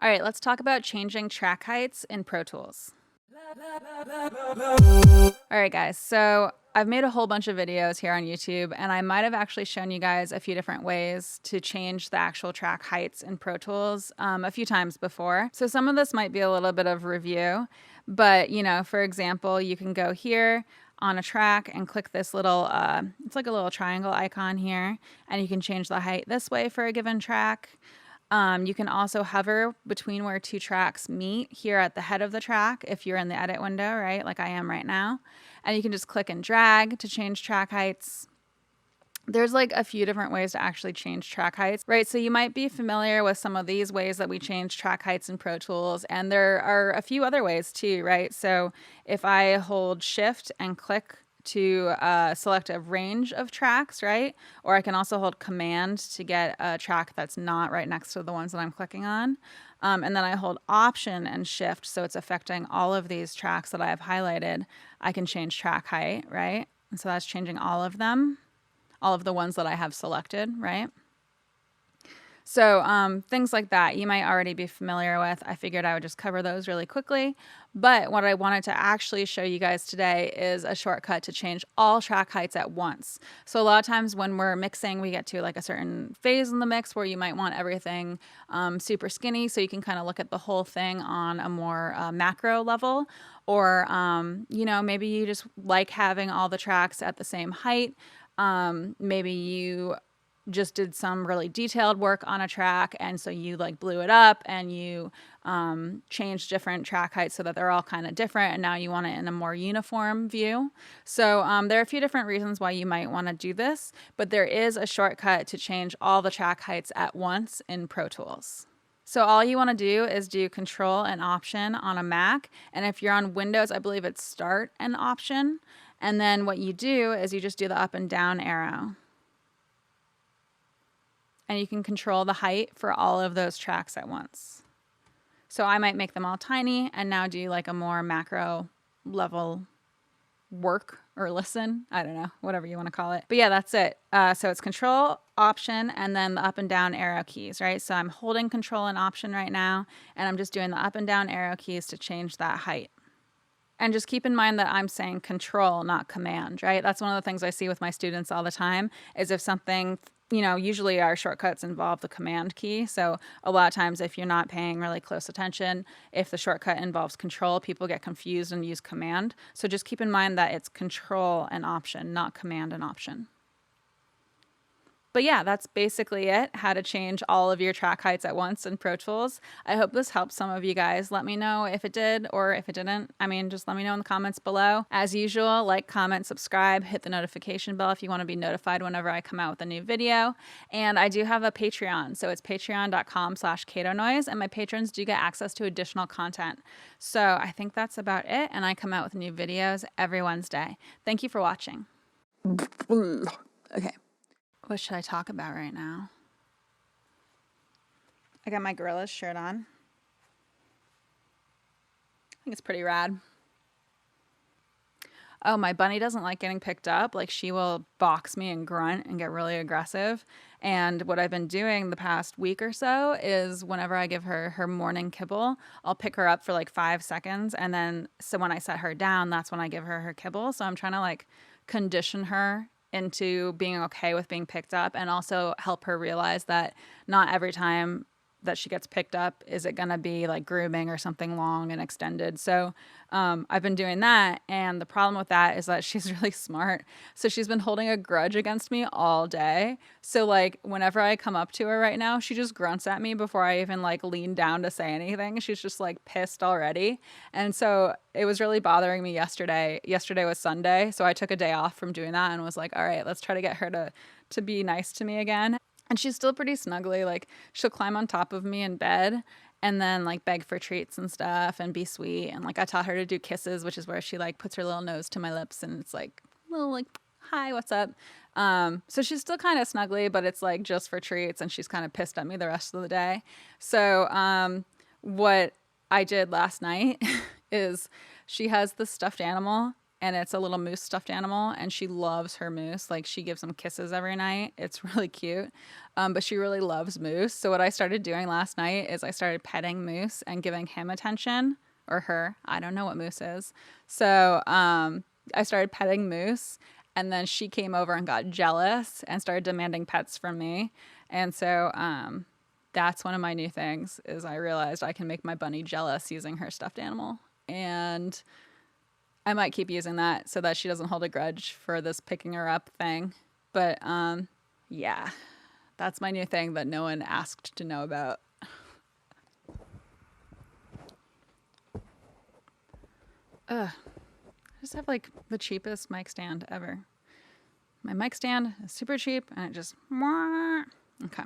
All right, let's talk about changing track heights in Pro Tools. All right, guys, so I've made a whole bunch of videos here on YouTube, and I might have actually shown you guys a few different ways to change the actual track heights in Pro Tools a few times before. So some of this might be a little bit of review, but for example, you can go here on a track and click this little, it's like a little triangle icon here, and you can change the height this way for a given track. You can also hover between where two tracks meet here at the head of the track if you're in the edit window, right? Like I am right now. And you can just click and drag to change track heights. There's like a few different ways to actually change track heights, right? So you might be familiar with some of these ways that we change track heights in Pro Tools, and there are a few other ways too, right? So if I hold Shift and click to select a range of tracks, right? Or I can also hold Command to get a track that's not right next to the ones that I'm clicking on. And then I hold Option and Shift, so it's affecting all of these tracks that I have highlighted. I can change track height, right? And so that's changing all of them, all of the ones that I have selected, right? So things like that you might already be familiar with. I figured I would just cover those really quickly. But what I wanted to actually show you guys today is a shortcut to change all track heights at once. So a lot of times when we're mixing, we get to like a certain phase in the mix where you might want everything super skinny, so you can kind of look at the whole thing on a more macro level. Or, maybe you just like having all the tracks at the same height. Maybe you just did some really detailed work on a track, and so you like blew it up and you changed different track heights so that they're all kind of different, and now you want it in a more uniform view. So there are a few different reasons why you might want to do this, but there is a shortcut to change all the track heights at once in Pro Tools. So all you want to do is do Control and Option on a Mac, and if you're on Windows, I believe it's Start and Option, and then what you do is you just do the up and down arrow. And you can control the height for all of those tracks at once. So I might make them all tiny and now do like a more macro level work or listen. I don't know, whatever you want to call it. But yeah, that's it. So it's Control, Option, and then the up and down arrow keys, right? So I'm holding Control and Option right now, and I'm just doing the up and down arrow keys to change that height. And just keep in mind that I'm saying Control, not Command, right? That's one of the things I see with my students all the time is if something, usually our shortcuts involve the Command key. So a lot of times if you're not paying really close attention, if the shortcut involves Control, people get confused and use Command. So just keep in mind that it's Control and Option, not Command and Option. But yeah, that's basically it, how to change all of your track heights at once in Pro Tools. I hope this helped some of you guys. Let me know if it did or if it didn't. Just let me know in the comments below. As usual, like, comment, subscribe, hit the notification bell if you want to be notified whenever I come out with a new video. And I do have a Patreon, so it's patreon.com/CatoNoise, and my patrons do get access to additional content. So I think that's about it, and I come out with new videos every Wednesday. Thank you for watching. Okay. What should I talk about right now? I got my Gorillas shirt on. I think it's pretty rad. Oh, my bunny doesn't like getting picked up. Like, she will box me and grunt and get really aggressive. And what I've been doing the past week or so is whenever I give her her morning kibble, I'll pick her up for like 5 seconds. And then, so when I set her down, that's when I give her her kibble. So I'm trying to like condition her into being okay with being picked up, and also help her realize that not every time that she gets picked up is it gonna be like grooming or something long and extended. So I've been doing that, and the problem with that is that she's really smart, so she's been holding a grudge against me all day. So like whenever I come up to her right now, she just grunts at me before I even like lean down to say anything. She's just like pissed already. And so it was really bothering me yesterday. Yesterday was Sunday, so I took a day off from doing that and was like, all right, let's try to get her to be nice to me again. And she's still pretty snuggly. Like, she'll climb on top of me in bed and then like beg for treats and stuff and be sweet. And like I taught her to do kisses, which is where she like puts her little nose to my lips and it's like little like, hi, what's up? So she's still kind of snuggly, but it's like just for treats, and she's kind of pissed at me the rest of the day. So what I did last night is she has the stuffed animal and it's a little moose stuffed animal, and she loves her moose. Like, she gives him kisses every night. It's really cute. But she really loves moose. So what I started doing last night is I started petting Moose and giving him attention, or her. I don't know what Moose is. So I started petting Moose, and then she came over and got jealous and started demanding pets from me. And so that's one of my new things, is I realized I can make my bunny jealous using her stuffed animal. And I might keep using that so that she doesn't hold a grudge for this picking her up thing. But yeah, that's my new thing that no one asked to know about. Ugh. I just have like the cheapest mic stand ever. My mic stand is super cheap and it just... Okay.